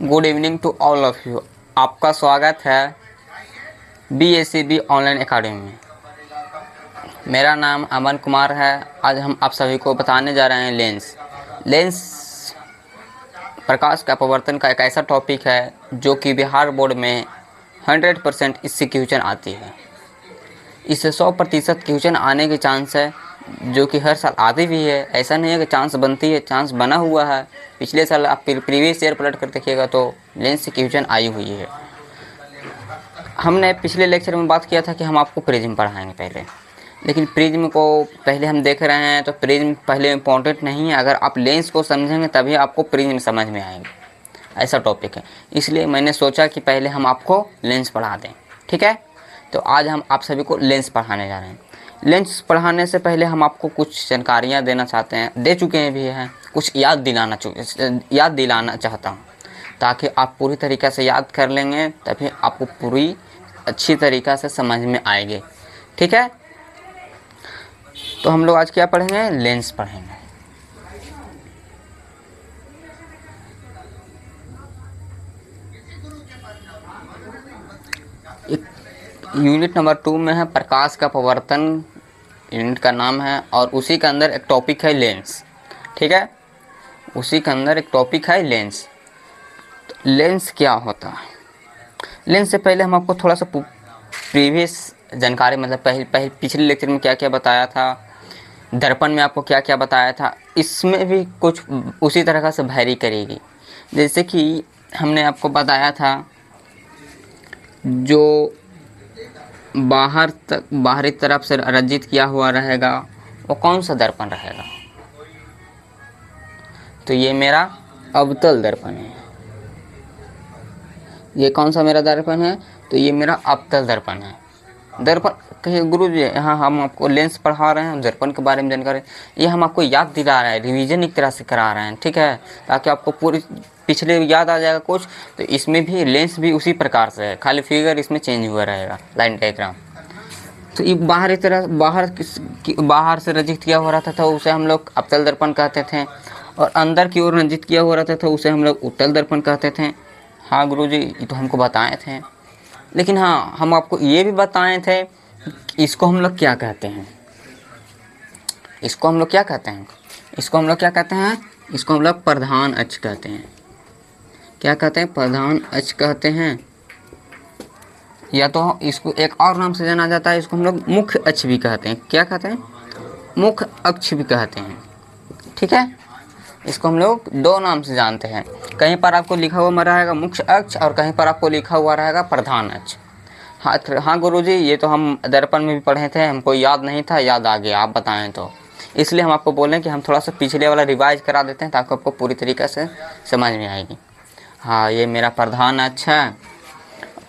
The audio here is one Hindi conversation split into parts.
Good evening to all of you. आपका स्वागत है BACB ऑनलाइन एकेडमी में। मेरा नाम अमन कुमार है। आज हम आप सभी को बताने जा रहे हैं लेंस प्रकाश का अपवर्तन का एक ऐसा टॉपिक है जो कि बिहार बोर्ड में 100% इससे क्वेश्चन आती है। इससे 100% क्वेश्चन आने के चांस है, जो कि हर साल आती भी है। ऐसा नहीं है कि चांस बनती है, चांस बना हुआ है। पिछले साल आप प्रीवियस ईयर पलट कर देखिएगा तो लेंस से क्वेश्चन आई हुई है। हमने पिछले लेक्चर में बात किया था कि हम आपको प्रिज्म पढ़ाएंगे पहले, लेकिन प्रिज्म को पहले हम देख रहे हैं तो प्रिज्म पहले इम्पोर्टेंट नहीं है। अगर आप लेंस को समझेंगे तभी आपको प्रिज्म समझ में आएंगे, ऐसा टॉपिक है। इसलिए मैंने सोचा कि पहले हम आपको लेंस पढ़ा दें, ठीक है। तो आज हम आप सभी को लेंस पढ़ाने जा रहे हैं। लेंस पढ़ाने से पहले हम आपको कुछ जानकारियाँ देना चाहते हैं, दे चुके हैं भी हैं, कुछ याद दिलाना चाहता हूँ, ताकि आप पूरी तरीक़े से याद कर लेंगे, तभी आपको पूरी अच्छी तरीक़ा से समझ में आएगी, ठीक है। तो हम लोग आज क्या पढ़ेंगे? लेंस पढ़ेंगे। यूनिट नंबर 2 में है प्रकाश का अपवर्तन, यूनिट का नाम है, और उसी के अंदर एक टॉपिक है लेंस, ठीक है। उसी के अंदर एक टॉपिक है लेंस। तो लेंस क्या होता है? लेंस से पहले हम आपको थोड़ा सा प्रीवियस जानकारी, मतलब पिछले लेक्चर में क्या क्या बताया था, दर्पण में आपको क्या क्या बताया था, इसमें भी कुछ उसी तरह से वैरी करेगी। जैसे कि हमने आपको बताया था, जो बाहरी तरफ से रंजित किया हुआ रहेगा वो कौन सा दर्पण रहेगा? तो ये मेरा अवतल दर्पण है। ये कौन सा मेरा दर्पण है? तो ये मेरा अवतल दर्पण है। दर्पण कहे गुरु जी, यहाँ हम आपको लेंस पढ़ा रहे हैं, दर्पण के बारे में जानकारी, ये हम आपको याद दिला रहे हैं, रिवीजन एक तरह से करा रहे हैं, ठीक है, ताकि आपको पूरी पिछले याद आ जाएगा कुछ। तो इसमें भी लेंस भी उसी प्रकार से है, खाली फिगर इसमें चेंज हुआ रहेगा, लाइन डायग्राम। तो ये बाहर से रंजित किया हुआ रहता था, उसे हम लोग अवतल दर्पण कहते थे, और अंदर की ओर रंजित किया हुआ रहता था, उसे हम लोग उत्तल दर्पण कहते थे। हाँ गुरु जी, ये तो हमको बताए थे, लेकिन हाँ हम आपको ये भी बताए थे कि इसको हम लोग क्या कहते हैं। इसको हम लोग क्या कहते हैं? इसको हम लोग प्रधान अक्ष कहते हैं। क्या कहते हैं? प्रधान अक्ष कहते हैं, या तो इसको एक और नाम से जाना जाता है, इसको हम लोग मुख्य अक्ष भी कहते हैं। क्या कहते हैं? मुख्य अक्ष भी कहते हैं, ठीक है। इसको हम लोग दो नाम से जानते हैं। कहीं पर आपको लिखा हुआ रहेगा मुख्य अक्ष, और कहीं पर आपको लिखा हुआ रहेगा प्रधान अक्ष। हाँ गुरुजी, ये तो हम दर्पण में भी पढ़े थे, हमको याद नहीं था, याद आ गया, आप बताएं तो। इसलिए हम आपको बोलें कि हम थोड़ा सा पिछले वाला रिवाइज करा देते हैं, ताकि आपको पूरी तरीके से समझ में आएगी। हाँ, ये मेरा प्रधान अक्ष है।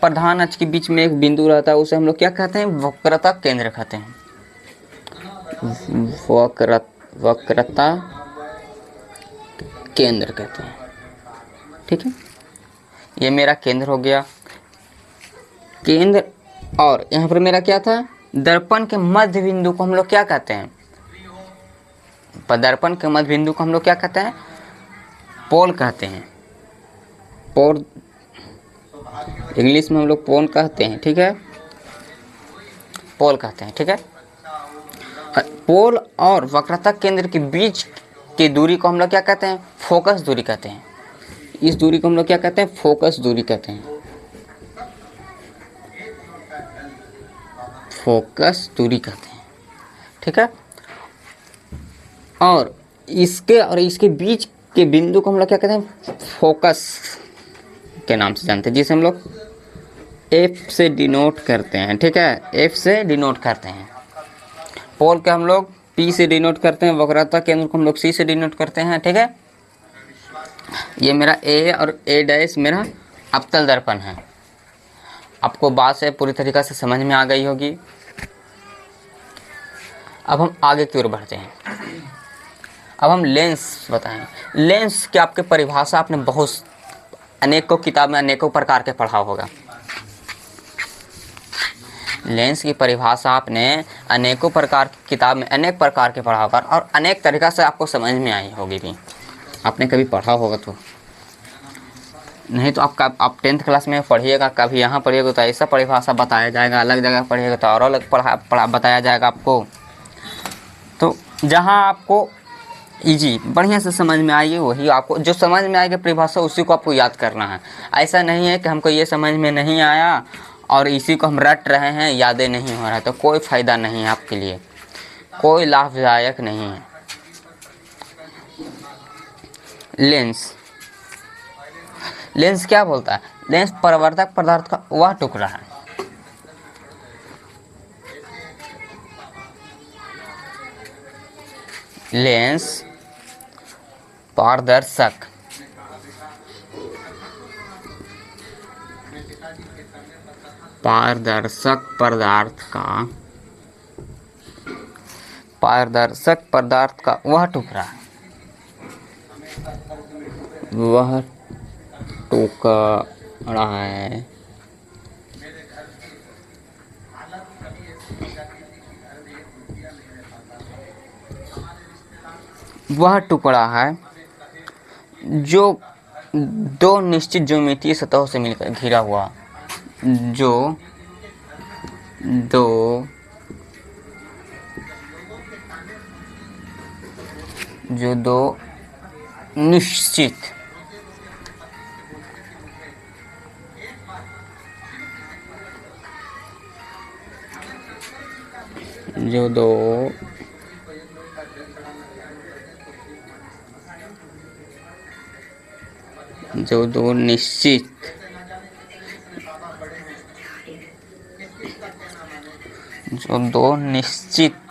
प्रधान अक्ष के बीच में एक बिंदु रहता है, उसे हम लोग क्या कहते हैं? वक्रता केंद्र कहते हैं। वक्रता केंद्र कहते हैं, ठीक है। ये मेरा केंद्र हो गया, केंद्र। और यहाँ पर मेरा क्या था? दर्पण के मध्य बिंदु को हम लोग क्या कहते हैं? दर्पण के मध्य बिंदु को हम लोग क्या कहते हैं? पोल कहते हैं। पोल इंग्लिश में हम लोग पोल कहते हैं, ठीक है, पोल कहते हैं, ठीक है। पोल और वक्रता केंद्र के बीच की दूरी को हम लोग क्या कहते हैं? फोकस दूरी कहते हैं। इस दूरी को हम लोग क्या कहते हैं? फोकस दूरी कहते हैं। फोकस दूरी कहते हैं, ठीक है। और इसके बीच के बिंदु को हम लोग क्या कहते हैं? फोकस के नाम से जानते हैं, जिसे हम लोग F से डिनोट करते हैं, ठीक है, F से डिनोट करते हैं। पोल के हम लोग P से डिनोट करते हैं, वक्रता केंद्र को हम लोग C से डिनोट करते हैं, ठीक है। ये मेरा A और A' मेरा अवतल दर्पण है। आपको बात से पूरी तरीक़ा से समझ में आ गई होगी। अब हम आगे की ओर बढ़ते हैं। अब हम लेंस बताएं। लेंस की आपके परिभाषा आपने बहुत अनेकों किताब में अनेकों प्रकार के पढ़ा होगा। लेंस की परिभाषा आपने अनेकों प्रकार की किताब में अनेक प्रकार के पढ़ा होगा, और अनेक तरीक़ा से आपको समझ में आई होगी भी, आपने कभी पढ़ा होगा तो। नहीं तो आप 10th क्लास में पढ़िएगा, कभी यहाँ पढ़िएगा तो ऐसा परिभाषा बताया जाएगा, अलग जगह पढ़िएगा तो और अलग पढ़ा बताया जाएगा आपको। तो जहाँ आपको इजी बढ़िया से समझ में आएगी वही आपको, जो समझ में आएगी परिभाषा उसी को आपको याद करना है। ऐसा नहीं है कि हमको ये समझ में नहीं आया और इसी को हम रट रहे हैं, यादें नहीं हो रहा है, तो कोई फ़ायदा नहीं है आपके लिए, कोई लाभदायक नहीं है। लेंस, लेंस क्या बोलता है? लेंस परावर्तक पदार्थ का वह टुकड़ा है लेंस पारदर्शक पदार्थ का वह टुकड़ा है, वह टुकड़ा है वह टुकड़ा है जो दो निश्चित ज्यामितीय सतहों से मिलकर घिरा हुआ, जो दो निश्चित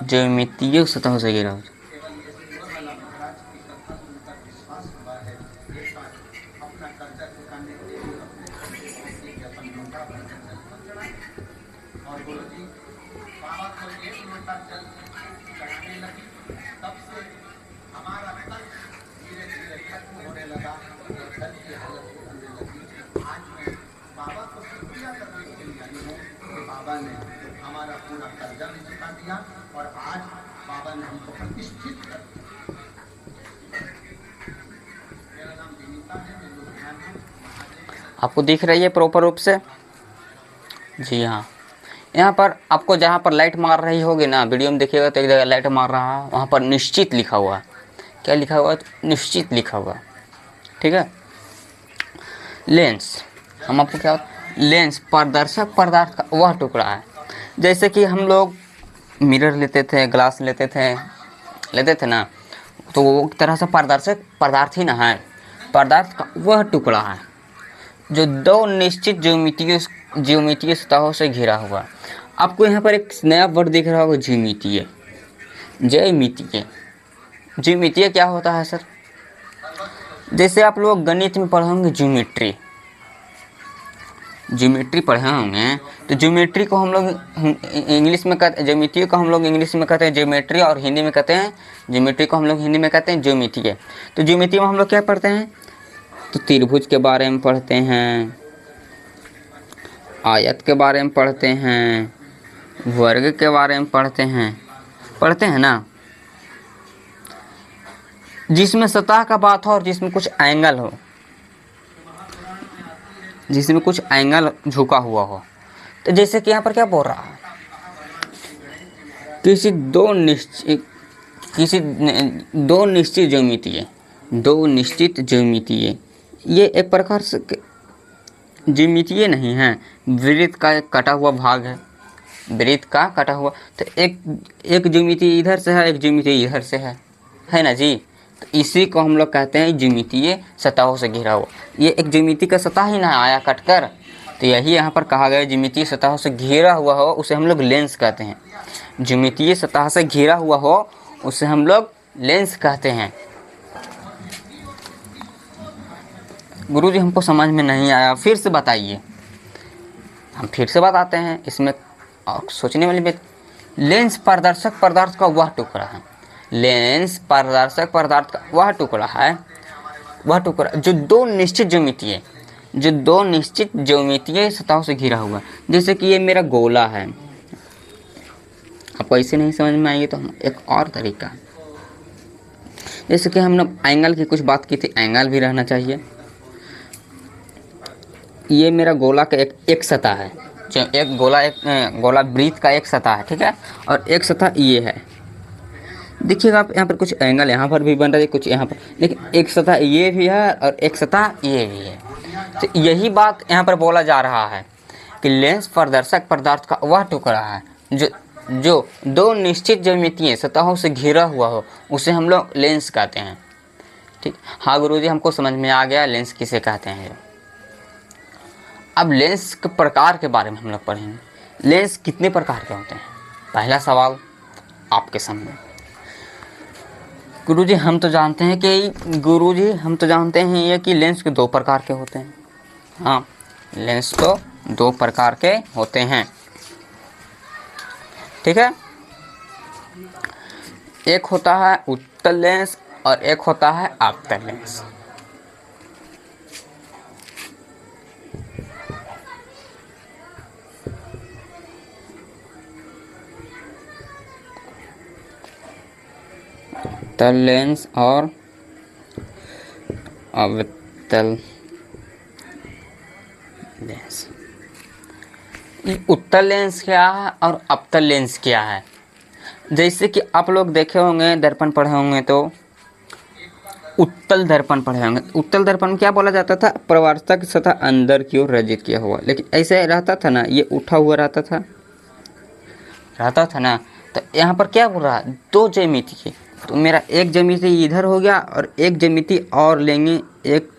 ज्यामितीय सतहों से घिरा हुआ। आपको दिख रही है प्रॉपर रूप से? जी हाँ। यहाँ पर आपको जहाँ पर लाइट मार रही होगी ना, वीडियो में देखिएगा तो एक जगह लाइट मार रहा है, वहाँ पर निश्चित लिखा हुआ है। क्या लिखा हुआ है? निश्चित लिखा हुआ। ठीक है। लेंस, हम आपको क्या, लेंस पारदर्शक पदार्थ का वह टुकड़ा है। जैसे कि हम लोग मिरर लेते थे, ग्लास लेते थे ना, तो वो एक तरह से पारदर्शक पदार्थ ही ना है, पदार्थ का वह टुकड़ा है जो दो निश्चित ज्यामितीय सतहों से घिरा हुआ। आपको यहाँ पर एक नया वर्ड दिख रहा होगा, ज्यामितीय। ज्यामितीय क्या होता है सर? जैसे आप लोग गणित में पढ़े होंगे ज्योमेट्री पढ़े होंगे, तो ज्योमेट्री को हम लोग इंग्लिश में कहते हैं, ज्यामितीय को हम लोग इंग्लिश में कहते हैं ज्योमेट्री, और हिंदी में कहते हैं ज्योमेट्री को हम लोग हिंदी में कहते हैं ज्योमितीय। तो ज्योमितीय में हम लोग क्या पढ़ते हैं? तो त्रिभुज के बारे में पढ़ते हैं, आयत के बारे में पढ़ते हैं, वर्ग के बारे में पढ़ते हैं ना, जिसमें सतह का बात हो और जिसमें कुछ एंगल हो, जिसमें कुछ एंगल झुका हुआ हो। तो जैसे कि यहाँ पर क्या बोल रहा है, किसी दो निश्चित ज्यामितीय, ये एक प्रकार से ज्यामितीय नहीं है, वृत्त का एक कटा हुआ भाग है, वृत्त का कटा हुआ। तो एक ज्यामितीय इधर से है, एक ज्यामितीय इधर से है ना जी। तो इसी को हम लोग कहते हैं ज्यामितीय सतहों से घिरा हुआ। ये एक ज्यामिति का सतह ही ना आया कटकर, तो यही यहाँ पर कहा गया, ज्यामितीय सतहों से घिरा हुआ हो उसे हम लोग लेंस कहते हैं। ज्यामितीय सतह से घिरा हुआ हो उसे हम लोग लेंस कहते हैं। गुरुजी हमको समझ में नहीं आया, फिर से बताइए। हम फिर से बताते हैं, इसमें सोचने वाली बात। लेंस पारदर्शक पदार्थ का वह टुकड़ा है, लेंस पारदर्शक पदार्थ का वह टुकड़ा है, वह टुकड़ा जो दो निश्चित ज्यामितीय सतहों से घिरा हुआ। जैसे कि ये मेरा गोला है, आपको ऐसे नहीं समझ में आएगी तो हम एक और तरीका, जैसे कि हमने एंगल की कुछ बात की थी, एंगल भी रहना चाहिए। ये मेरा गोला का एक सतह है, जो एक गोला वृत्त का एक सतह है, ठीक है। और एक सतह ये है, देखिएगा आप यहाँ पर कुछ एंगल यहाँ पर भी बन रहा है, कुछ यहाँ पर, लेकिन एक सतह ये भी है और एक सतह ये भी है। तो यही बात यहाँ पर बोला जा रहा है कि लेंस पारदर्शक पदार्थ का वह टुकड़ा है जो दो निश्चित ज्यामितीय सतहों से घिरा हुआ हो, उसे हम लोग लेंस कहते हैं, ठीक। हाँ गुरुजी, हमको समझ में आ गया लेंस किसे कहते हैं। अब लेंस के प्रकार के बारे में हम लोग पढ़ेंगे। लेंस कितने प्रकार के होते हैं? पहला सवाल आपके सामने। गुरुजी हम तो जानते हैं ये कि लेंस के दो प्रकार के होते हैं। हाँ, लेंस तो दो प्रकार के होते हैं, ठीक है। एक होता है उत्तल लेंस और एक होता है आपतन लेंस। उत्तल लेंस और अवतल लेंस। उत्तल लेंस क्या है और अवतल लेंस क्या है? जैसे कि आप लोग देखे होंगे, दर्पण पढ़े होंगे तो उत्तल दर्पण पढ़े होंगे। उत्तल दर्पण क्या बोला जाता था? परावर्तक सतह अंदर की ओर रजित किया हुआ, लेकिन ऐसे रहता था ना, ये उठा हुआ रहता था ना। तो यहाँ पर क्या बोल रहा है? दो ज्यामिति की, तो मेरा एक ज्यामिति इधर हो गया और एक ज्यामिति और लेंगे एक,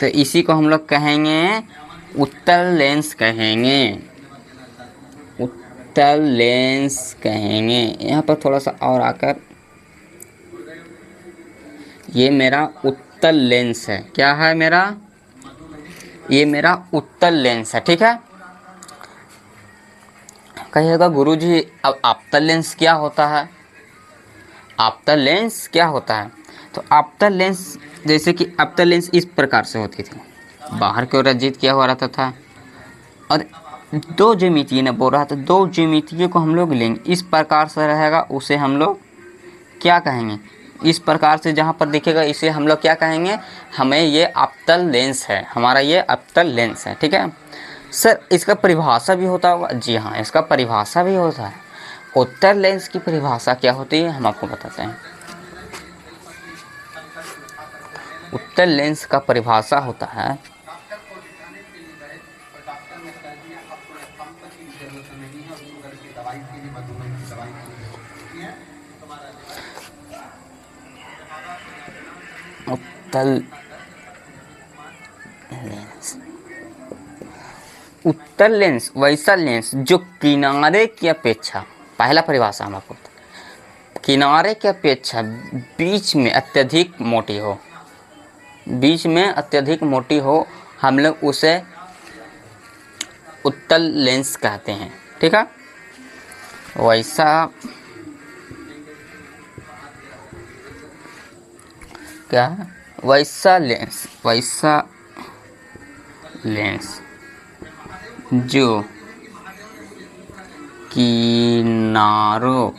तो इसी को हम लोग कहेंगे उत्तल लेंस कहेंगे। उत्तल लेंस कहेंगे। यहाँ पर थोड़ा सा और आकर, ये मेरा उत्तल लेंस है। क्या है मेरा? ये मेरा उत्तल लेंस है, ठीक है। कहिएगा गुरुजी अब आपतल लेंस क्या होता है? आपतल लेंस क्या होता है? तो आपतल लेंस, जैसे कि आपतल लेंस इस प्रकार से होती थी, बाहर की ओर रजित किया हुआ रहता था और दो ज्यामितीय ने बोल रहा था, दो ज्यामितीय को हम लोग लेंगे, इस प्रकार से रहेगा, उसे हम लोग क्या कहेंगे? इस प्रकार से जहाँ पर दिखेगा इसे हम लोग क्या कहेंगे? हमें ये आपतल लेंस है, हमारा ये आपतल लेंस है, ठीक है। सर इसका परिभाषा भी होता होगा? जी हाँ, इसका परिभाषा भी होता है। उत्तल लेंस की परिभाषा क्या होती है हम आपको बताते हैं। उत्तल लेंस का परिभाषा होता है, उत्तल लेंस, उत्तल लेंस वैसा लेंस जो किनारे की अपेक्षा, पहला परिभाषा हम आपको, किनारे की अपेक्षा बीच में अत्यधिक मोटी हो, बीच में अत्यधिक मोटी हो, हम लोग उसे उत्तल लेंस कहते हैं, ठीक है। वैसा क्या है? वैसा लेंस जो किनारों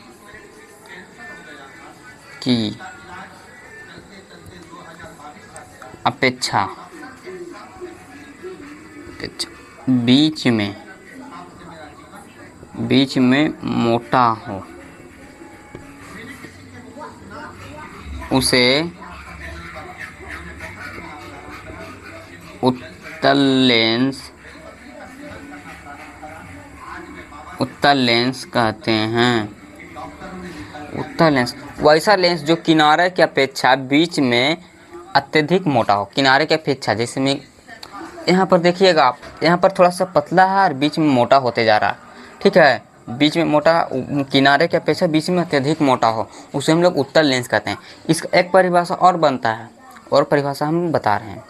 की अपेक्षा बीच में मोटा हो, उसे उत्तल लेंस कहते हैं। उत्तल लेंस वैसा लेंस जो किनारे की अपेक्षा बीच में अत्यधिक मोटा हो, किनारे की अपेक्षा, जैसे में यहाँ पर देखिएगा आप, यहाँ पर थोड़ा सा पतला है और बीच में मोटा होते जा रहा है, ठीक है। बीच में मोटा, किनारे की अपेक्षा बीच में अत्यधिक मोटा हो, उसे हम लोग उत्तल लेंस कहते हैं। इसका एक परिभाषा और बनता है, और परिभाषा हम बता रहे हैं।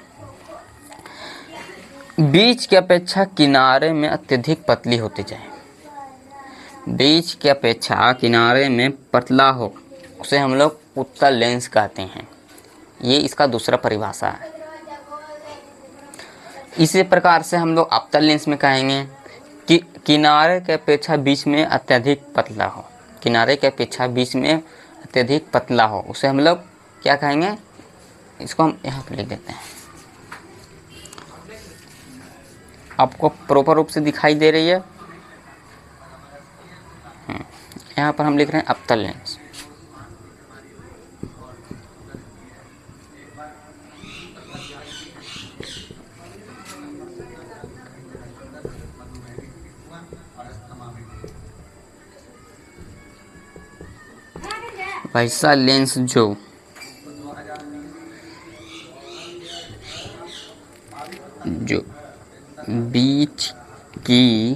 बीच की अपेक्षा किनारे में अत्यधिक पतली होती जाए, बीच की अपेक्षा किनारे में पतला हो, उसे हम लोग उत्तल लेंस कहते हैं। ये इसका दूसरा परिभाषा है। इसी प्रकार से हम लोग अवतल लेंस में कहेंगे कि किनारे के अपेक्षा बीच में अत्यधिक पतला हो, किनारे के अपेक्षा बीच में अत्यधिक पतला हो, उसे हम लोग क्या कहेंगे? इसको हम यहाँ पर लिख देते हैं, आपको प्रॉपर रूप से दिखाई दे रही है। यहाँ पर हम लिख रहे हैं अवतल लेंस। वैसा लेंस जो बीच की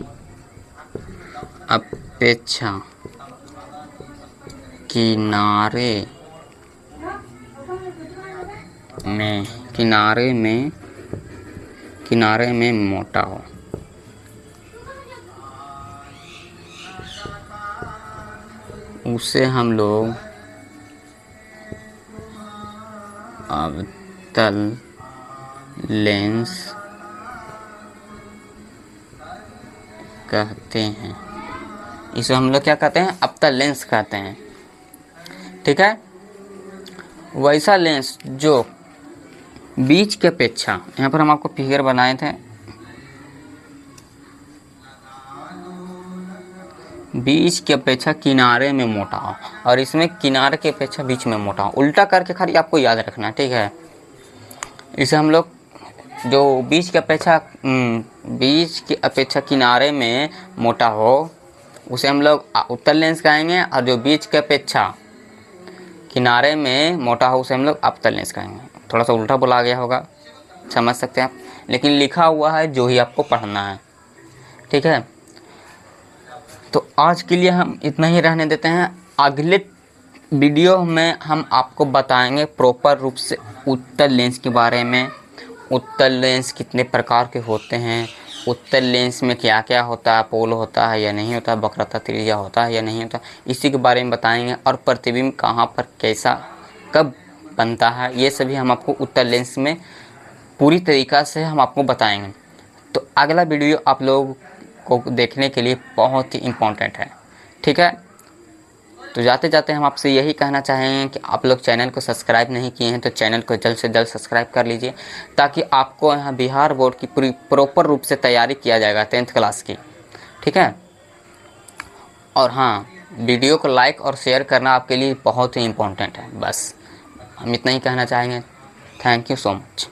अपेक्षा किनारे में मोटा हो, उसे हम लोग अवतल लेंस कहते हैं। इसे हम लोग क्या कहते हैं? अवतल लेंस कहते हैं। ठीक है। वैसा लेंस जो बीच की अपेक्षा, यहाँ पर हम आपको फिगर बनाए थे, बीच की अपेक्षा किनारे में मोटा हो, और इसमें किनारे की अपेक्षा बीच में मोटा हो। उल्टा करके खाली आपको याद रखना है। ठीक है। इसे हम लोग जो बीच की अपेक्षा किनारे में मोटा हो, उसे हम लोग उत्तल लेंस कहेंगे, और जो बीच की अपेक्षा किनारे में मोटा हो उसे हम लोग अवतल लेंस कहेंगे। थोड़ा सा उल्टा बोला गया होगा, समझ सकते हैं आप, लेकिन लिखा हुआ है जो ही आपको पढ़ना है। ठीक है। तो आज के लिए हम इतना ही रहने देते हैं। अगले वीडियो में हम आपको बताएंगे प्रॉपर रूप से उत्तल लेंस के बारे में। उत्तल लेंस कितने प्रकार के होते हैं, उत्तल लेंस में क्या क्या होता है, पोल होता है या नहीं होता, वक्रता त्रिज्या होता है या नहीं होता, इसी के बारे में बताएंगे। और प्रतिबिंब कहाँ पर कैसा कब बनता है, ये सभी हम आपको उत्तल लेंस में पूरी तरीक़ा से हम आपको बताएंगे। तो अगला वीडियो आप लोगों को देखने के लिए बहुत ही इम्पोर्टेंट है। ठीक है। तो जाते जाते हम आपसे यही कहना चाहेंगे कि आप लोग चैनल को सब्सक्राइब नहीं किए हैं तो चैनल को जल्द से जल्द सब्सक्राइब कर लीजिए, ताकि आपको यहाँ बिहार बोर्ड की पूरी प्रॉपर रूप से तैयारी किया जाएगा 10th क्लास की। ठीक है। और हाँ, वीडियो को लाइक और शेयर करना आपके लिए बहुत ही इम्पोर्टेंट है। बस हम इतना ही कहना चाहेंगे। Thank you so much.